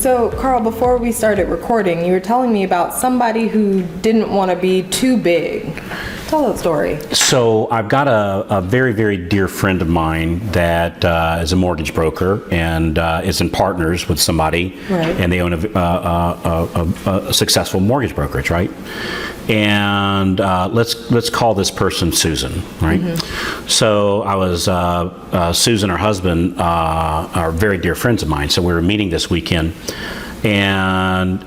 So, Carl, before we started recording, you were telling me about somebody who didn't want to be too big. Tell that story. So I've got a very, very dear friend of mine that is a mortgage broker and is in partners with somebody, Right. and they own a successful mortgage brokerage, right? And let's call this person Susan, right? Mm-hmm. So I was Susan, her husband, are very dear friends of mine. So we were meeting this weekend, and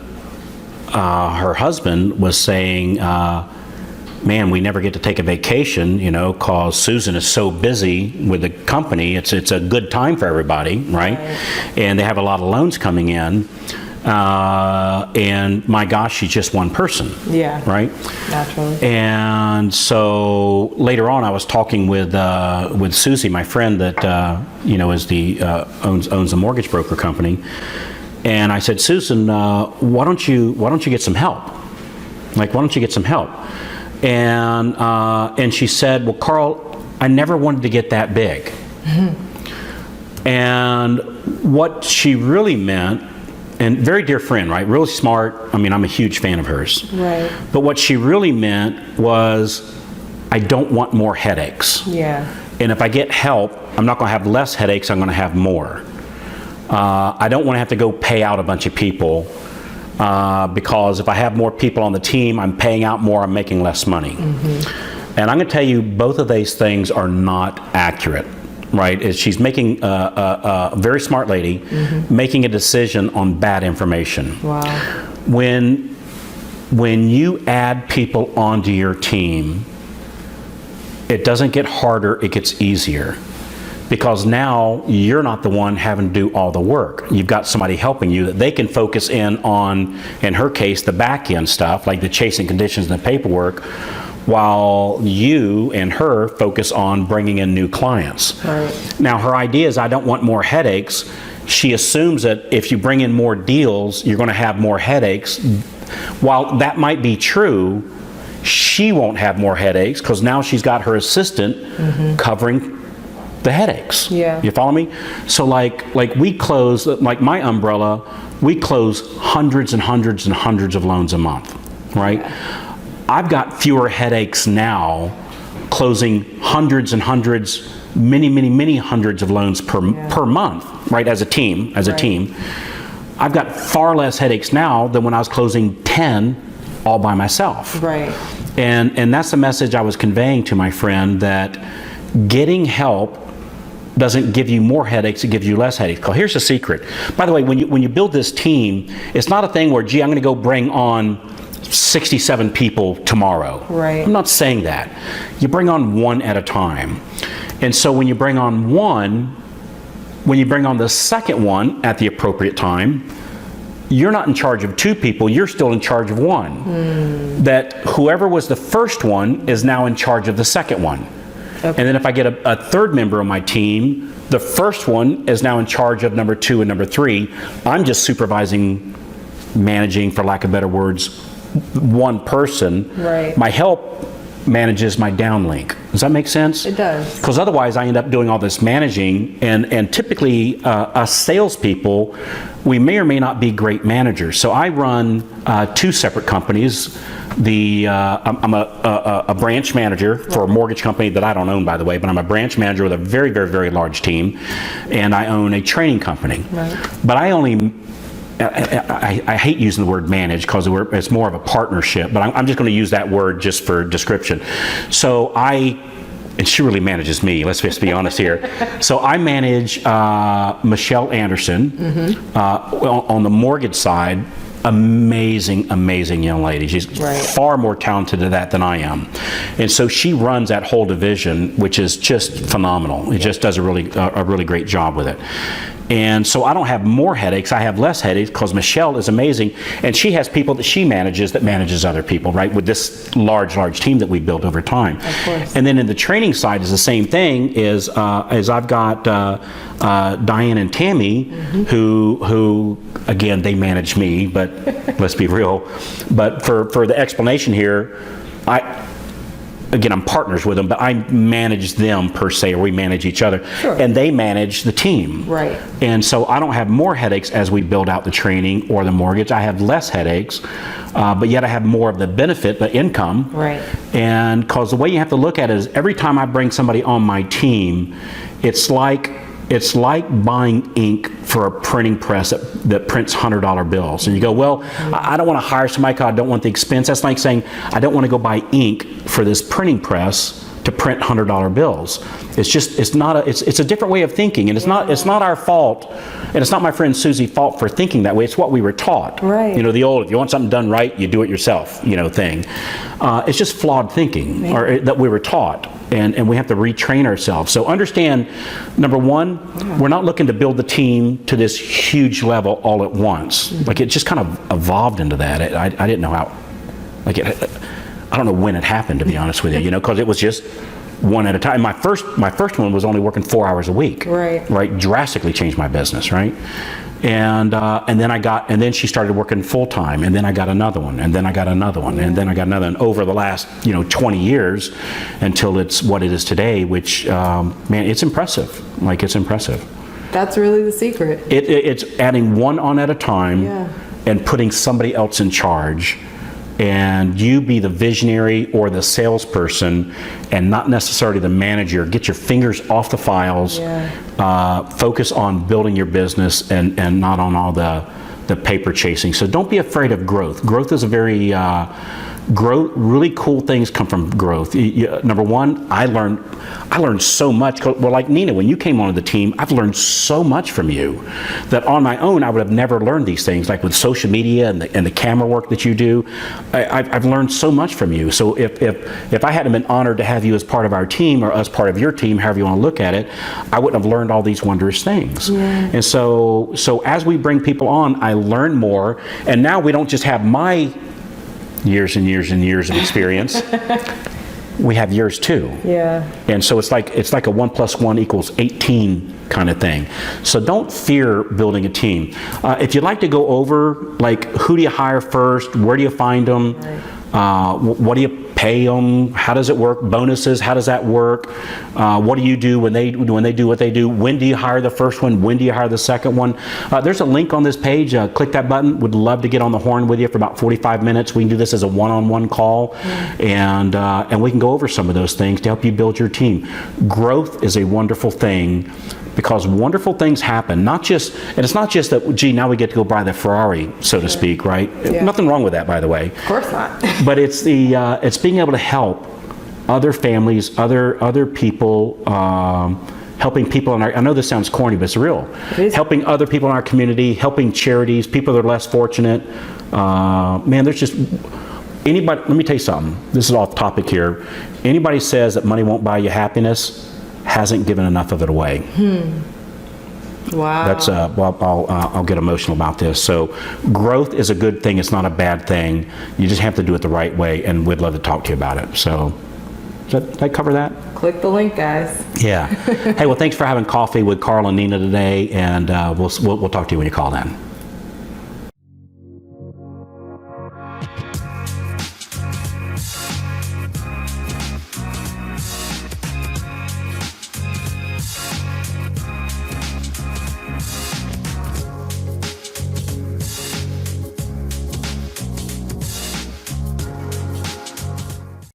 her husband was saying, man, we never get to take a vacation, you know, because Susan is so busy with the company. It's a good time for everybody, right? And they have a lot of loans coming in. And my gosh, she's just one person. Yeah. Right? Naturally. And so later on, I was talking with Susie, my friend that is owns a mortgage broker company, and I said, Susan, why don't you get some help? Like, why don't you get some help? And she said, well, Carl, I never wanted to get that big. Mm-hmm. And what she really meant, and very dear friend, right? Really smart. I mean, I'm a huge fan of hers. Right. But what she really meant was, I don't want more headaches. Yeah. And if I get help, I'm not going to have less headaches, I'm going to have more. I don't want to have to go pay out a bunch of people. Because if I have more people on the team, I'm paying out more, I'm making less money. Mm-hmm. And I'm going to tell you, both of these things are not accurate, right? She's making a very smart lady, mm-hmm. making a decision on bad information. Wow. When you add people onto your team, it doesn't get harder, it gets easier. Because now you're not the one having to do all the work. You've got somebody helping you that they can focus in on, in her case, the back end stuff, like the chasing conditions and the paperwork, while you and her focus on bringing in new clients. Right. Now her idea is, I don't want more headaches. She assumes that if you bring in more deals, you're going to have more headaches. While that might be true, she won't have more headaches because now she's got her assistant mm-hmm. covering the headaches. Yeah. You follow me? So like we close, like my umbrella, we close hundreds and hundreds and hundreds of loans a month, right? Yeah. I've got fewer headaches now closing hundreds and hundreds, many hundreds of loans per month, right? As a team, I've got far less headaches now than when I was closing 10 all by myself. Right. And that's the message I was conveying to my friend, that getting help doesn't give you more headaches, it gives you less headaches. Because here's the secret. By the way, when you build this team, it's not a thing where, gee, I'm going to go bring on 67 people tomorrow. Right. I'm not saying that. You bring on one at a time. And so when you bring on one, when you bring on the second one at the appropriate time, you're not in charge of two people, you're still in charge of one. That whoever was the first one is now in charge of the second one. Okay. And then if I get a third member on my team, the first one is now in charge of number 2 and number 3. I'm just supervising, managing, for lack of better words, one person. Right. My help manages my downlink. Does that make sense? It does. Because otherwise I end up doing all this managing, and typically us salespeople, we may or may not be great managers. So I run 2 separate companies. I'm a branch manager for a mortgage company that I don't own, by the way, but I'm a branch manager with a very, very, very large team, and I own a training company. Right. But I hate using the word manage because it's more of a partnership, but I'm just going to use that word just for description. So and she really manages me, let's just be honest here. So I manage Michelle Anderson, mm-hmm. On the mortgage side. Amazing young lady. She's far more talented at that than I am. And so she runs that whole division, which is just phenomenal. It just does a really great job with it. And so I don't have more headaches, I have less headaches, because Michelle is amazing, and she has people that she manages that manages other people, right, with this large team that we built over time. Of course. And then in the training side is the same thing, is I've got Diane and Tammy, mm-hmm. who again, they manage me, but let's be real. But for the explanation here, again, I'm partners with them, but I manage them per se, or we manage each other. Sure. And they manage the team. Right. And so I don't have more headaches as we build out the training or the mortgage. I have less headaches, but yet I have more of the benefit, the income. Right. And because the way you have to look at it is every time I bring somebody on my team, it's like buying ink for a printing press that prints $100 bills. And you go, well, I don't want to hire somebody because I don't want the expense. That's like saying, I don't want to go buy ink for this printing press to print $100 bills. It's a different way of thinking, and it's not our fault, and it's not my friend Susie's fault for thinking that way. It's what we were taught. Right. You know, the old, if you want something done right, you do it yourself, you know, thing. It's just flawed thinking, or that we were taught, and we have to retrain ourselves. So understand, number one, we're not looking to build the team to this huge level all at once. Like, it just kind of evolved into that. I didn't know how, I don't know when it happened, to be honest with you, you know, because it was just one at a time. My first one was only working 4 hours a week. Right. Drastically changed my business, right? And then she started working full time, and then I got another one, and then I got another one, and then I got another one over the last 20 years until it's what it is today, which man, it's impressive. Like, it's impressive. That's really the secret. It's adding one on at a time, Yeah. and putting somebody else in charge. And you be the visionary or the salesperson, and not necessarily the manager. Get your fingers off the files. Yeah. Focus on building your business, and not on all the paper chasing. So don't be afraid of growth. Growth is a very really cool things come from growth. Number one, I learned so much. Well, like Nina, when you came onto the team, I've learned so much from you that on my own I would have never learned these things. Like with social media and the camera work that you do, I've learned so much from you. So if I hadn't been honored to have you as part of our team, or us part of your team, however you want to look at it, I wouldn't have learned all these wondrous things. Yeah. And so as we bring people on, I learn more, and now we don't just have my years and years and years of experience. We have yours too. Yeah. And so it's like a 1 + 1 = 18 kind of thing. So don't fear building a team. If you'd like to go over, like, who do you hire first? Where do you find them? What do you pay them? How does it work? Bonuses, how does that work? What do you do when they do what they do? When do you hire the first one? When do you hire the second one? There's a link on this page. Click that button. Would love to get on the horn with you for about 45 minutes. We can do this as a one-on-one call, and we can go over some of those things to help you build your team. Growth is a wonderful thing, because wonderful things happen. And it's not just that, gee, now we get to go buy the Ferrari, so to speak, right? Yeah. Nothing wrong with that, by the way. Of course not. But it's being able to help other families, other people, helping people in our, I know this sounds corny, but it's real. It is. Helping other people in our community, helping charities, people that are less fortunate. Man, there's just, anybody, let me tell you something. This is off topic here. Anybody says that money won't buy you happiness hasn't given enough of it away. Wow. That's I'll get emotional about this. So growth is a good thing. It's not a bad thing. You just have to do it the right way, and we'd love to talk to you about it. So did I cover that? Click the link, guys. Yeah. Hey, well, thanks for having coffee with Carl and Nina today, and we'll talk to you when you call in.